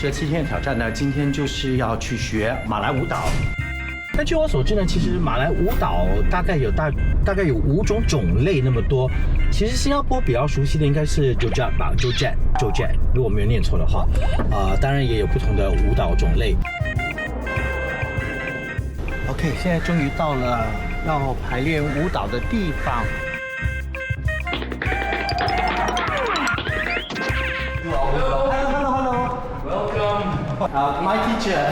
这7天的挑战呢，今天就是要去学马来舞蹈。但据我所知呢，其实马来舞蹈大概有5种种类那么多。其实新加坡比较熟悉的应该是 Joget 吧 ，Joget， 如果没有念错的话，当然也有不同的舞蹈种类。OK， 现在终于到了要排练舞蹈的地方。Hello. Welcome. My teacher.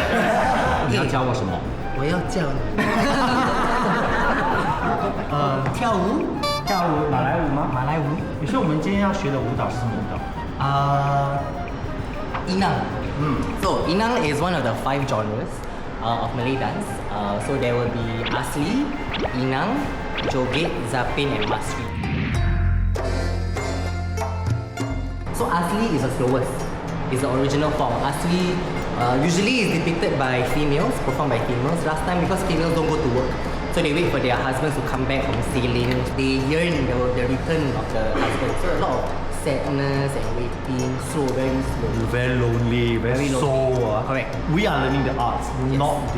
你要教我什么？我要教你。跳舞，马来舞吗？马来舞。你说我们今天要学的舞蹈是什么舞蹈？Inang. So Inang is one of the 5 genres of Malay dance. So there will be Asli, Inang, Joget, Zapin, and Masri. So Asli is the slowest. It's the original form. Asli usually is depicted by females, performed by females. Last time, because females don't go to work, so they wait for their husbands to come back from sailing. They yearn the return of the husband. So a lot of sadness and waiting, slow, very slow. Very lonely, very slow. Correct. We are learning the arts, Yes. not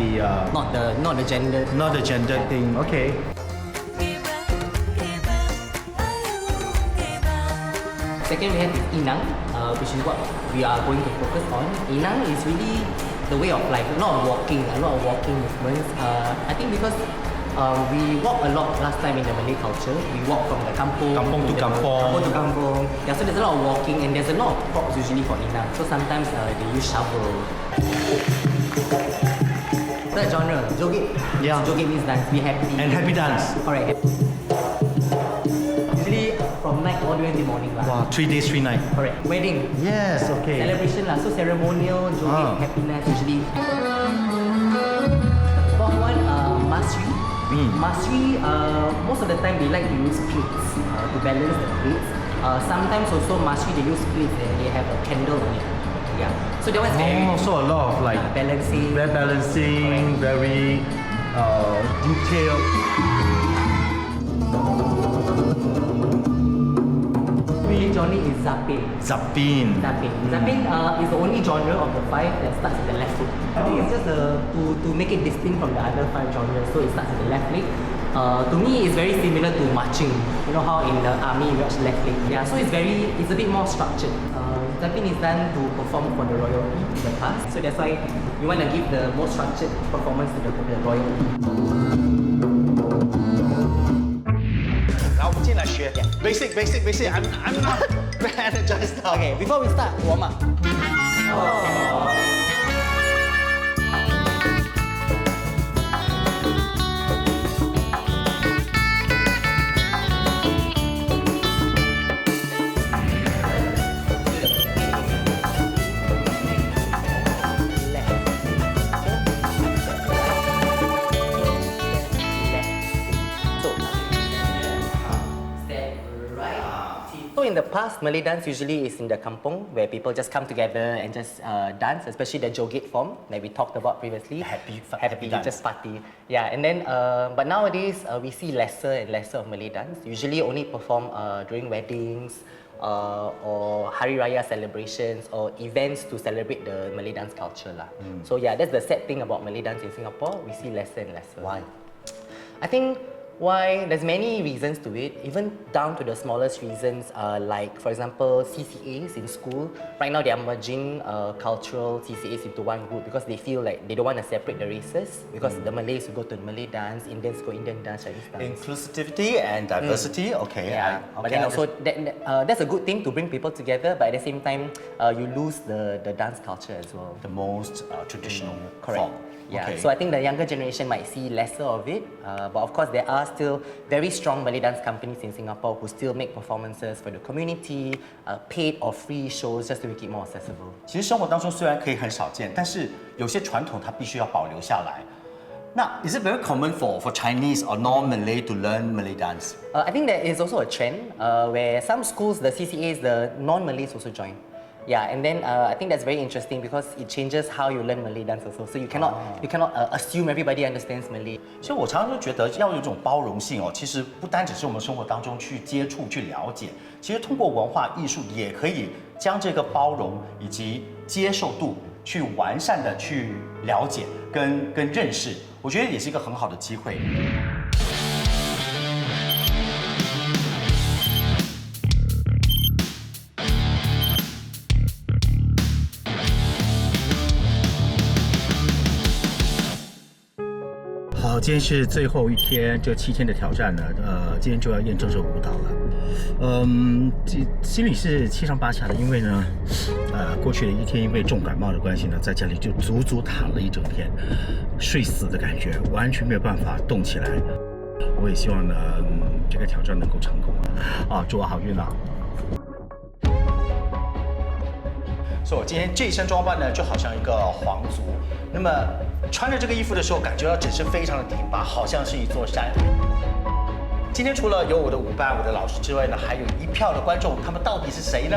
the gender thing. Okay. Second, we have Inang, which is what we are going to focus on. Inang is really the way of life, a lot of walking movements. I think because we walk a lot last time in the Malay culture. We walk from the kampung to kampung. Yeah, so there's a lot of walking and there's a lot of props usually for Inang. So sometimes they use shovel. Third genre, Joget. Yeah. So Joget means dance, be happy. And happy dance. Alright. Usually from night all the way until morning lah. Wow, 3 days, 3 nights. Correct. Wedding. Yes, okay. Celebration lah. So ceremonial, Joget, happiness usually. Fourth one, Masri. Masri, most of the time they like to use plates to balance the plates. Sometimes also Masri they use plates and they have a candle on it. Yeah. So that one's very so a lot of like balancing. Very balancing, very detailed. Main genre is Zapin. Zapin. Zapin is the only genre of the 5 that starts with the left foot. I think it's just to make it distinct from the other 5 genres. So it starts with the left leg. To me, it's very similar to marching. You know how in the army you watch left leg. Yeah, so it's a bit more structured. Zapin is done to perform for the royalty in the past. So that's why we want to give the most structured performance to the royalty. 我们进来学 basic. I'm not bad at just now. Okay, before we start, warm up. So in the past, Malay dance usually is in the kampung where people just come together and just dance, especially the Joget form that we talked about previously. Happy dance. Just party. Yeah, and then but nowadays we see lesser and lesser of Malay dance. Usually only perform during weddings or Hari Raya celebrations or events to celebrate the Malay dance culture lah. So yeah, that's the sad thing about Malay dance in Singapore. We see lesser and lesser. Why? I think why there's many reasons to it, even down to the smallest reasons, like for example CCAs in school. Right now they are merging cultural CCAs into one group because they feel like they don't want to separate the races, because the Malays will go to Malay dance, Indians go Indian dance, Chinese dance. Inclusivity and diversity. Okay. Yeah, but then also that's a good thing to bring people together, but at the same time you lose the dance culture as well. The most traditional Correct. form. Yeah, Okay. so I think the younger generation might see lesser of it, but of course there are still very strong Malay dance companies in Singapore who still make performances for the community, paid or free shows just to make it more accessible. 其实生活当中虽然可以很少见，但是有些传统它必须要保留下来。那 is it very common for Chinese or non-Malay to learn Malay dance? I think there is also a trend where some schools, the CCAs, the non-Malays also join. Yeah, and then I think that's very interesting because it changes how you learn Malay dance also. So you cannot assume everybody understands Malay. 其实我常常就觉得要有一种包容性哦，其实不单只是我们生活当中去接触、去了解，其实通过文化艺术也可以将这个包容以及接受度去完善的去了解跟认识，我觉得也是一个很好的机会。好，今天是最后一天，这7天的挑战呢，今天就要验证这舞蹈了。心里是七上八下的，因为呢，过去的一天因为重感冒的关系呢，在家里就足足躺了一整天，睡死的感觉，完全没有办法动起来。我也希望呢，这个挑战能够成功啊！祝我好运啊！所以我今天这一身装扮呢，就好像一个皇族。那么穿着这个衣服的时候，感觉到整身非常的挺拔，好像是一座山。今天除了有我的舞伴、我的老师之外呢，还有一票的观众，他们到底是谁呢？